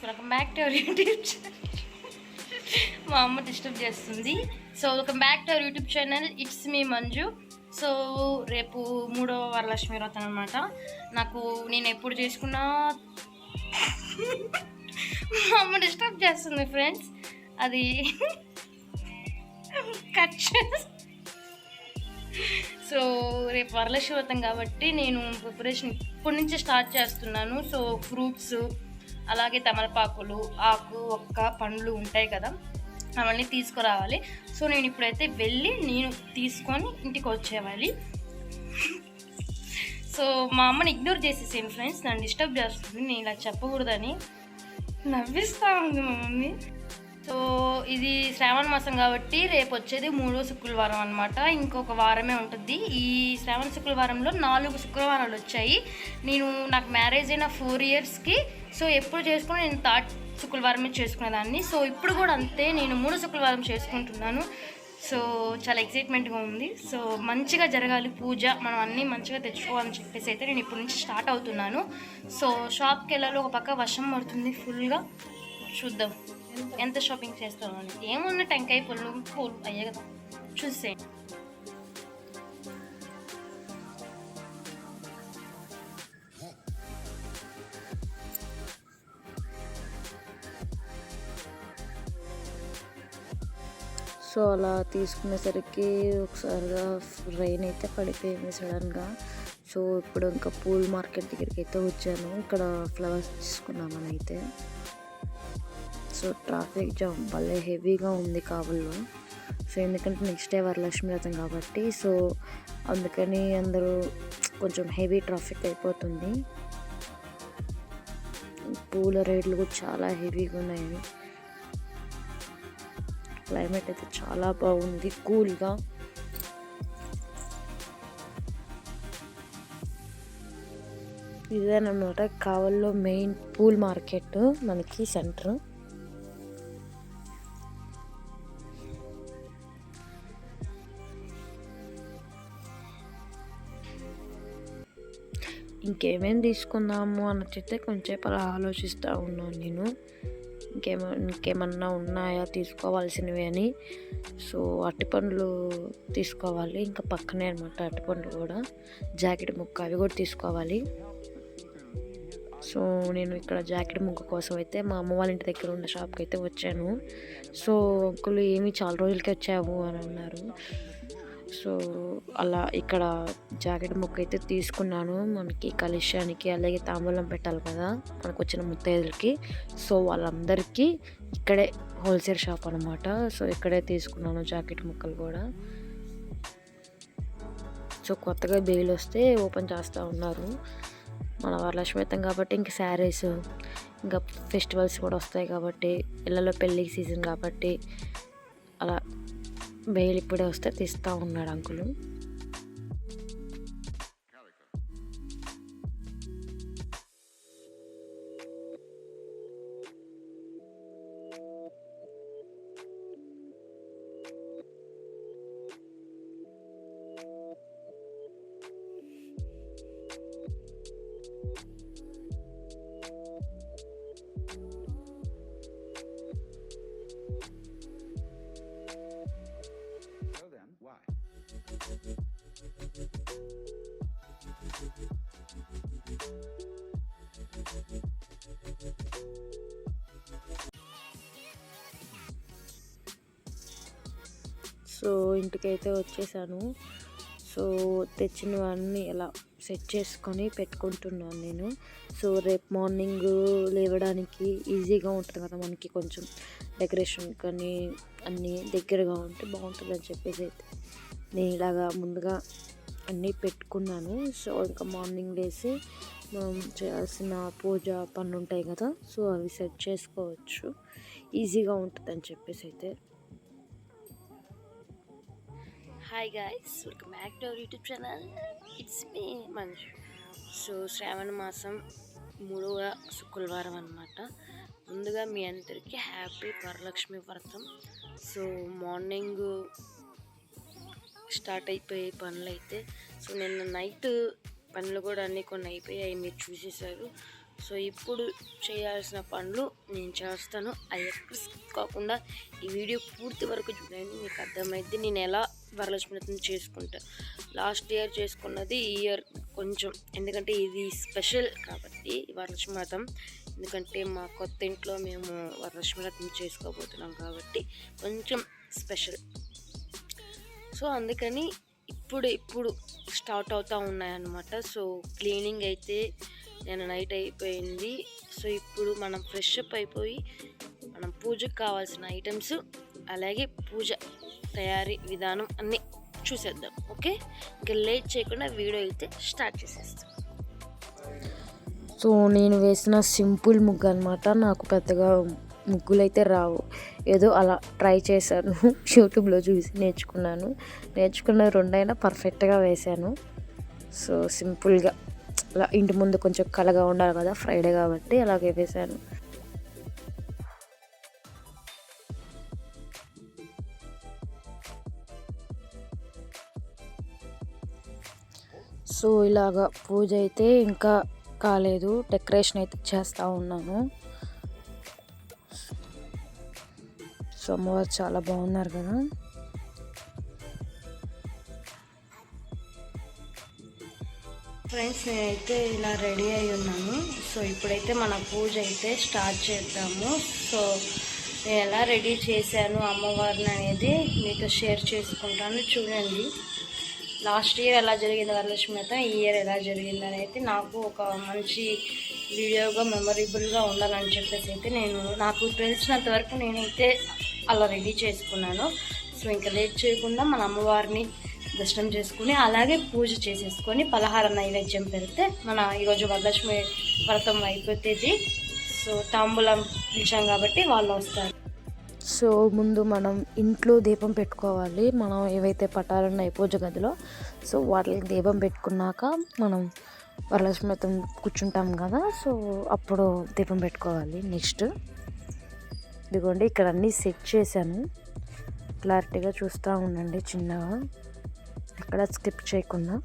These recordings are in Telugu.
Welcome back to our YouTube channel. మా అమ్మ డిస్టర్బ్ చేస్తుంది. So welcome back to our YouTube channel. It's me Manju. So రేపు 3వ వరలక్ష్మి వ్రతం అనమాట. నేను ఎప్పుడు చేసుకున్నా మా అమ్మ డిస్టర్బ్ చేస్తుంది ఫ్రెండ్స్. అది కట్ సో రేపు వరలక్ష్మి వ్రతం కాబట్టి నేను ప్రిపరేషన్ ఇప్పటి నుంచి స్టార్ట్ చేస్తున్నాను. సో ఫ్రూట్స్, అలాగే తమలపాకులు, ఆకు, ఒక్క, పండ్లు ఉంటాయి కదా, అవన్నీ తీసుకురావాలి. సో నేను ఇప్పుడైతే వెళ్ళి తీసుకొని ఇంటికి వచ్చేవాలి. సో మా అమ్మని ఇగ్నోర్ చేసేసాను ఫ్రెండ్స్. నన్ను డిస్టర్బ్ చేస్తుంది, నేను ఇలా చెప్పకూడదని నవ్విస్తూ ఉంది మా మమ్మీ. సో ఇది శ్రావణ మాసం కాబట్టి రేపు వచ్చేది 3వ శుక్రవారం అనమాట. ఇంకొక వారమే ఉంటుంది. ఈ శ్రావణ శుక్రవారంలో 4 శుక్రవారాలు వచ్చాయి. నాకు మ్యారేజ్ అయిన 4 ఇయర్స్కి సో ఎప్పుడు చేసుకుని నేను 3rd శుక్రవారమే చేసుకునేదాన్ని. సో ఇప్పుడు కూడా అంతే, నేను 3 శుక్రవారం చేసుకుంటున్నాను. సో చాలా ఎక్సైట్మెంట్గా ఉంది. సో మంచిగా జరగాలి పూజ, మనం అన్నీ మంచిగా తెచ్చుకోవాలని చెప్పేసి అయితే నేను ఇప్పటి నుంచి స్టార్ట్ అవుతున్నాను. సో షాప్కి వెళ్ళాలి, ఒక పక్క వర్షం పడుతుంది ఫుల్గా. చూద్దాం ఎంత షాపింగ్ చేస్తాను అని. ఏమున్న టెంకాయ పూలు అయ్యే కదా, చూసేయండి. సో అలా తీసుకునేసరికి ఒకసారిగా రైన్ అయితే పడిపోయింది సడన్గా. సో ఇప్పుడు ఇంకా పూల్ మార్కెట్ దగ్గరికి అయితే వచ్చాను. ఇక్కడ ఫ్లవర్స్ తీసుకున్నామని అయితే. సో ట్రాఫిక్ జామ్ భలే హెవీగా ఉంది కావల్లో. సో ఎందుకంటే నెక్స్ట్ డే వరలక్ష్మి వ్రతం కాబట్టి, సో అందుకని అందరూ కొంచెం హెవీ ట్రాఫిక్ అయిపోతుంది. పూల రేట్లు కూడా చాలా హెవీగా ఉన్నాయి. క్లైమేట్ అయితే చాలా బాగుంది, కూల్గా. ఇదేనమాట కావల్లో మెయిన్ పూల్ మార్కెట్, మనకి సెంటర్. ఇంకేమేమి తీసుకుందాము అన్నట్టయితే కొంచెంసేపు అలా ఆలోచిస్తూ ఉన్నాను నేను. ఇంకేమన్నా ఉన్నాయా తీసుకోవాల్సినవి అని. సో అరటిపండ్లు తీసుకోవాలి, ఇంకా పక్కనే అనమాట అరటిపండ్లు కూడా, జాకెట్ ముక్క అవి కూడా తీసుకోవాలి. సో నేను ఇక్కడ జాకెట్ ముక్క కోసం అయితే మా అమ్మ వాళ్ళ ఇంటి దగ్గర ఉన్న షాప్కి అయితే వచ్చాను. సో అంకుల్ ఏమి చాలా రోజులకి వచ్చావు అని అన్నారు. సో అలా ఇక్కడ జాకెట్ ముక్క అయితే తీసుకున్నాను. మనకి కలశానికి అలాగే తాంబూలం పెట్టాలి కదా మనకు వచ్చిన ముత్తైదులకి. సో వాళ్ళందరికీ ఇక్కడే హోల్సేల్ షాప్ అనమాట. సో ఇక్కడే తీసుకున్నాను జాకెట్ ముక్కలు కూడా. సో కొత్తగా బెయిల్ వస్తే ఓపెన్ చేస్తూ ఉన్నారు. మన వరలక్ష్మి వ్రతం కాబట్టి ఇంకా శారీస్, ఇంకా ఫెస్టివల్స్ కూడా వస్తాయి కాబట్టి, ఇళ్ళలో పెళ్ళి సీజన్ కాబట్టి అలా బెయిల్ ఇప్పుడే వస్తే తీస్తూ ఉన్నాడు అంకులు. సో ఇంటికైతే వచ్చేసాను. సో తెచ్చినవన్నీ ఎలా సెట్ చేసుకొని పెట్టుకుంటున్నాను నేను. సో రేపు మార్నింగ్ లేవడానికి ఈజీగా ఉంటుంది కదా మనకి, కొంచెం డెకరేషన్ కానీ అన్నీ దగ్గరగా ఉంటే బాగుంటుంది అని చెప్పేసి అయితే నేను ఇలాగా ముందుగా అన్నీ పెట్టుకున్నాను. సో ఇంకా మార్నింగ్ లేసి మనం చేయాల్సిన పూజ పనులు ఉంటాయి కదా, సో అవి సెట్ చేసుకోవచ్చు, ఈజీగా ఉంటుంది అని చెప్పేసి అయితే. Hi guys, welcome back to our YouTube channel. It's me Manju. So శ్రావణ మాసం 3వ శుక్రవారం అనమాట. ముందుగా మీ అందరికీ హ్యాపీ వరలక్ష్మి వ్రతం. సో మార్నింగ్ స్టార్ట్ అయిపోయాయి పనులు అయితే. సో నిన్న నైట్ పనులు కూడా అన్నీ కొన్ని అయిపోయాయి, మీరు చూసేసారు. సో ఇప్పుడు చేయాల్సిన పనులు నేను చేస్తాను. అవి స్కిప్ కాకుండా ఈ వీడియో పూర్తి వరకు చూడండి, మీకు అర్థమైంది నేను ఎలా వరలక్ష్మి వ్రతం చేసుకుంటా. లాస్ట్ ఇయర్ చేసుకున్నది ఈ ఇయర్ కొంచెం, ఎందుకంటే ఇది స్పెషల్ కాబట్టి వరలక్ష్మి వ్రతం, ఎందుకంటే మా కొత్త ఇంట్లో మేము వరలక్ష్మి వ్రతం చేసుకోబోతున్నాం కాబట్టి కొంచెం స్పెషల్. సో అందుకని ఇప్పుడు స్టార్ట్ అవుతూ ఉన్నాయన్నమాట. సో క్లీనింగ్ అయితే నేను నైట్ అయిపోయింది. సో ఇప్పుడు మనం ఫ్రెష్ అప్ అయిపోయి మనం పూజకు కావాల్సిన ఐటమ్స్ అలాగే పూజ తయారీ విధానం అన్నీ చూసేద్దాం. ఓకే, ఇంకా లేట్ చేయకుండా వీడియో అయితే స్టార్ట్ చేసేస్తాం. సో నేను వేసిన సింపుల్ ముగ్గు అనమాట. నాకు పెద్దగా ముగ్గులు అయితే రావు, ఏదో అలా ట్రై చేశాను. యూట్యూబ్లో చూసి నేర్చుకున్న రెండైనా పర్ఫెక్ట్గా వేశాను. సో సింపుల్గా అలా ఇంటి ముందు కొంచెం కళగా ఉండాలి కదా, ఫ్రైడే కాబట్టి అలాగే వేశాను. సో ఇలాగా పూజ అయితే ఇంకా కాలేదు, డెకరేషన్ అయితే చేస్తూ ఉన్నాను. సో అమ్మవారు చాలా బాగున్నారు కదా. ఫ్రెండ్స్, నేనైతే ఇలా రెడీ అయి ఉన్నాను. సో ఇప్పుడైతే మన పూజ అయితే స్టార్ట్ చేద్దాము. సో నేను ఎలా రెడీ చేశాను అమ్మవారిని అనేది మీతో షేర్ చేసుకుంటాను. చూడండి, లాస్ట్ ఇయర్ ఎలా జరిగింది వరలక్ష్మి వ్రతం, ఈ ఇయర్ ఎలా జరిగింది అనేది నాకు ఒక మంచి వీడియోగా మెమొరబుల్గా ఉండాలని చెప్పేసి అయితే నాకు తెలిసినంత వరకు నేనైతే అలా రెడీ చేసుకున్నాను. సో ఇంకా లేట్ చేయకుండా మన అమ్మవారిని దర్శనం చేసుకుని అలాగే పూజ చేసేసుకొని పలహార నైవేద్యం పెడితే మన ఈరోజు వరలక్ష్మి వ్రతం అయిపోతుంది. సో తాంబూలం పిలిచాం కాబట్టి వాళ్ళు వస్తారు. సో ముందు మనం ఇంట్లో దీపం పెట్టుకోవాలి. మనం ఏవైతే పటాలు ఉన్నాయి పూజ గదిలో, సో వాటికి దీపం పెట్టుకున్నాక మనం వరలక్ష్మి వ్రతం కూర్చుంటాం కదా, సో అప్పుడు దీపం పెట్టుకోవాలి. నెక్స్ట్ ఇదిగోండి, ఇక్కడ అన్నీ సెట్ చేశాను, క్లారిటీగా చూస్తూ ఉండండి చిన్నగా, ఎక్కడ స్కిప్ చేయకుండా.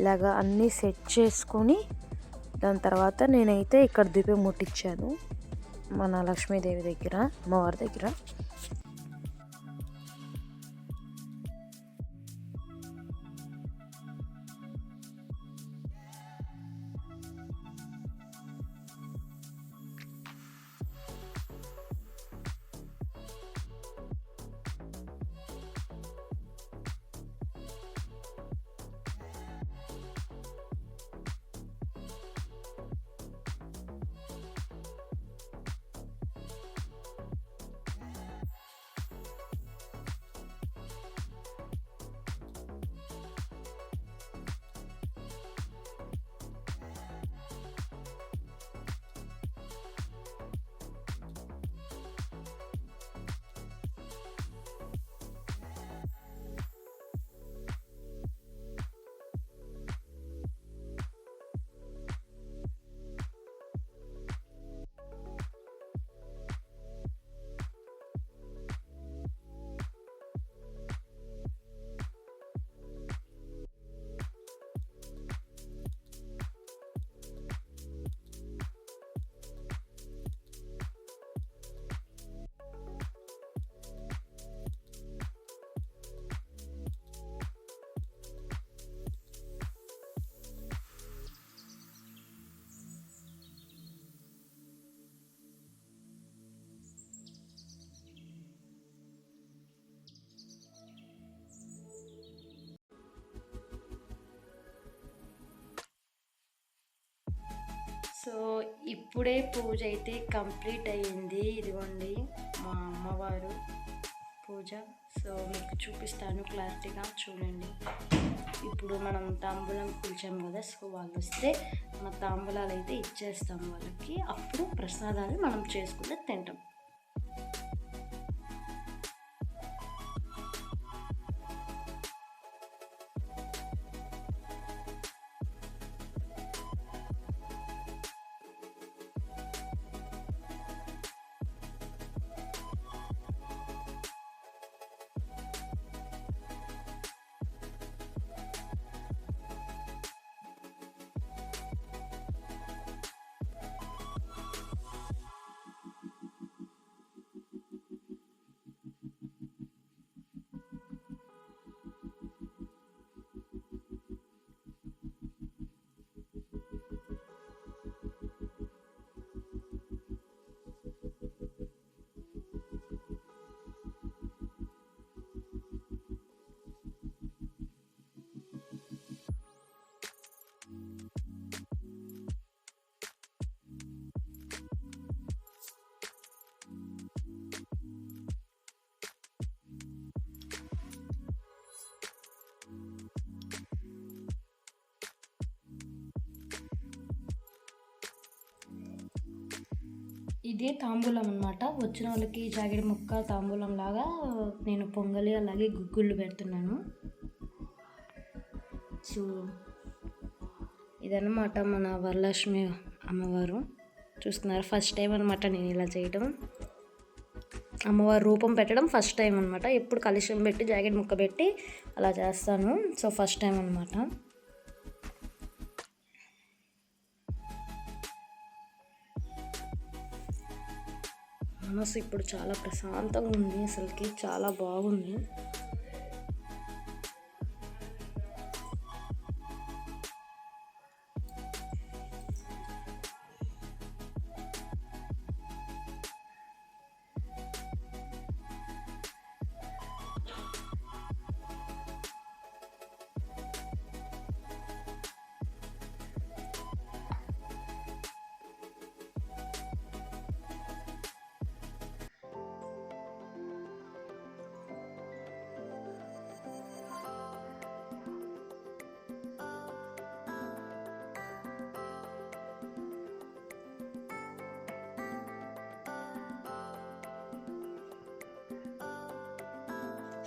ఇలాగా అన్నీ సెట్ చేసుకొని దాని తర్వాత నేనైతే ఇక్కడ దీపం ముట్టించాను మన లక్ష్మీదేవి దగ్గర, అమ్మవారి దగ్గర. సో ఇప్పుడే పూజ అయితే కంప్లీట్ అయ్యింది. ఇదిగోండి మా అమ్మవారు పూజ. సో మీకు చూపిస్తాను క్లారిటీగా చూడండి. ఇప్పుడు మనం తాంబూలం పిలిచాం కదా, సో వాళ్ళు వస్తే మన తాంబూలాలు అయితే ఇచ్చేస్తాం వాళ్ళకి. అప్పుడు ప్రసాదాలు మనం చేసుకుంటే తింటాం. ఇది తాంబూలం అనమాట. వచ్చిన వాళ్ళకి జాకెట్ ముక్క తాంబూలం లాగా నేను పొంగలి అలాగే గుగ్గుళ్ళు పెడుతున్నాను. సో ఇదన్నమాట మన వరలక్ష్మి అమ్మవారు. చూస్తున్నారు, ఫస్ట్ టైం అనమాట నేను ఇలా చేయడం. అమ్మవారి రూపం పెట్టడం ఫస్ట్ టైం అనమాట. ఎప్పుడు కలుషం పెట్టి జాకెట్ ముక్క పెట్టి అలా చేస్తాను. సో ఫస్ట్ టైం అనమాట. మనసు ఇప్పుడు చాలా ప్రశాంతంగా ఉంది, అసలుకి చాలా బాగుంది.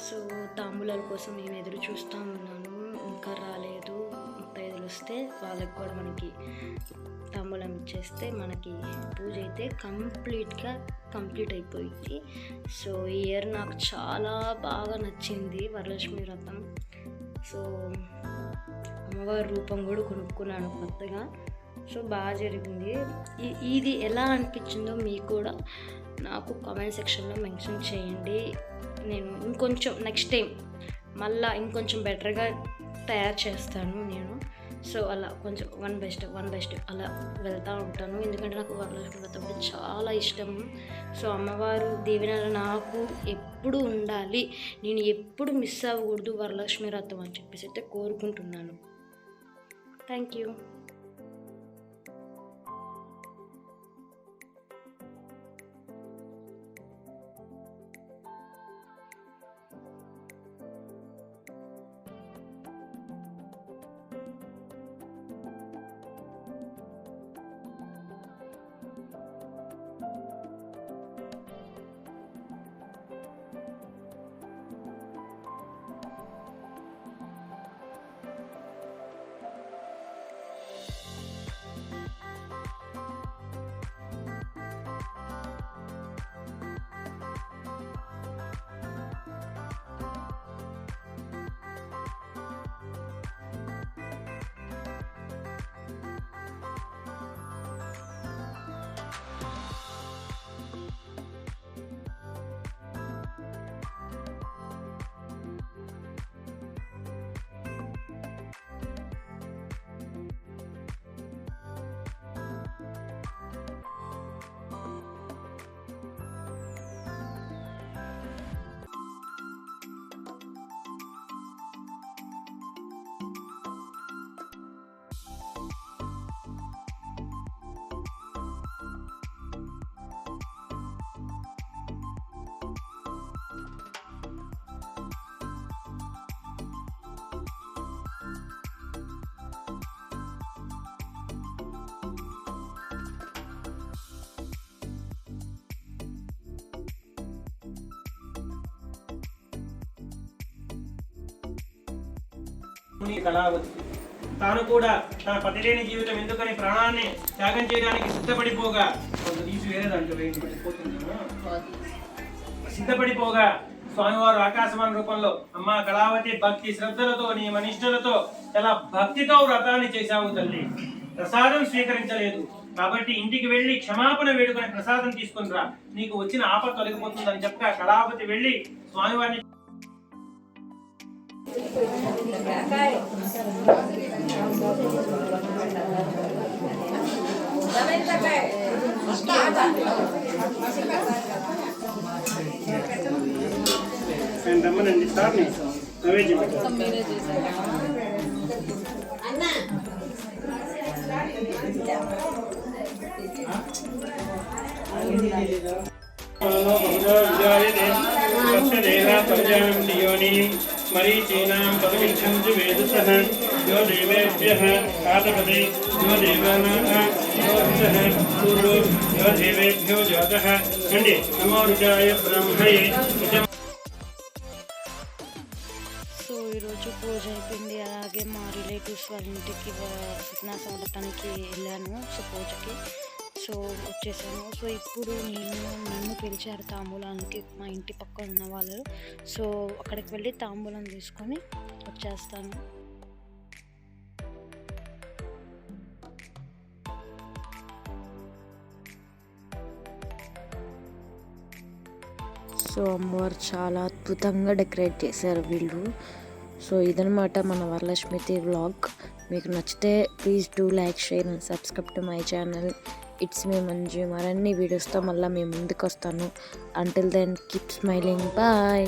సో తాంబూలాల కోసం నేను ఎదురు చూస్తూ ఉన్నాను, ఇంకా రాలేదు. ముత్తైదులు వస్తే వాళ్ళకి కూడా మనకి తాంబూలం ఇచ్చేస్తే మనకి పూజ అయితే కంప్లీట్ అయిపోయింది. సో ఈ ఇయర్ నాకు చాలా బాగా నచ్చింది వరలక్ష్మి వ్రతం. సో అమ్మవారి రూపం కూడా కొనుక్కున్నాను కొత్తగా. సో బాగా జరిగింది. ఇది ఎలా అనిపించిందో మీకు కూడా నాకు కామెంట్ సెక్షన్లో మెన్షన్ చేయండి. నేను ఇంకొంచెం నెక్స్ట్ టైం మళ్ళీ ఇంకొంచెం బెటర్గా తయారు చేస్తాను నేను. సో అలా కొంచెం వన్ బై స్టెప్ అలా వెళ్తూ ఉంటాను. ఎందుకంటే నాకు వరలక్ష్మి వ్రతం అంటే చాలా ఇష్టం. సో అమ్మవారు దీవెనలు నాకు ఎప్పుడు ఉండాలి, నేను ఎప్పుడు మిస్ అవ్వకూడదు వరలక్ష్మి వ్రతం అని చెప్పేసి అయితే కోరుకుంటున్నాను. Thank you. కళావతి తాను కూడా తన పతిలేని జీవితం ఎందుకని ప్రాణాన్ని త్యాగం చేయడానికి సిద్ధపడిపోగా స్వామివారు ఆకాశవాణి రూపంలో అమ్మా కళావతి భక్తి శ్రద్ధలతో నీ మనిష్టలతో చాలా భక్తితో వ్రతాన్ని చేశావు తల్లి. ప్రసాదం స్వీకరించలేదు కాబట్టి ఇంటికి వెళ్ళి క్షమాపణ వేడుకొని ప్రసాదం తీసుకుని రా, నీకు వచ్చిన ఆపద తొలగిపోతుందని చెప్పగా కళావతి వెళ్ళి స్వామివారిని రమ్మనండి సార్ని నైవేద్యం మరీచీనాం పదవిక్షం వేదుసః यो देवेभ्यः आतपते यो देवानां यो ऋषः पूर्वो यो देवेभ्यो जातः खण्डे नमो ऋषाय ब्रह्मणे సో ఈరోజు పూజ అయిపోయింది. అలాగే మా రిలేటివ్స్ వాళ్ళ ఇంటికి సత్యనారాయణ వ్రతానికి వెళ్ళాను. సో పూజకి వచ్చేసాను. సో ఇప్పుడు నన్ను పిలిచారు తాంబూలానికి మా ఇంటి పక్కన ఉన్న వాళ్ళు. సో అక్కడికి వెళ్ళి తాంబూలం తీసుకొని వచ్చేస్తాను. సో అమ్మవారు చాలా అద్భుతంగా డెకరేట్ చేశారు వీళ్ళు. సో ఇదనమాట మన వరలక్ష్మితి వ్లాగ్. మీకు నచ్చితే please do like, share and subscribe to my channel. It's me Manju. మరిన్ని వీడియోస్తో మళ్ళీ మేము ముందుకు వస్తాను. Until then keep smiling. Bye.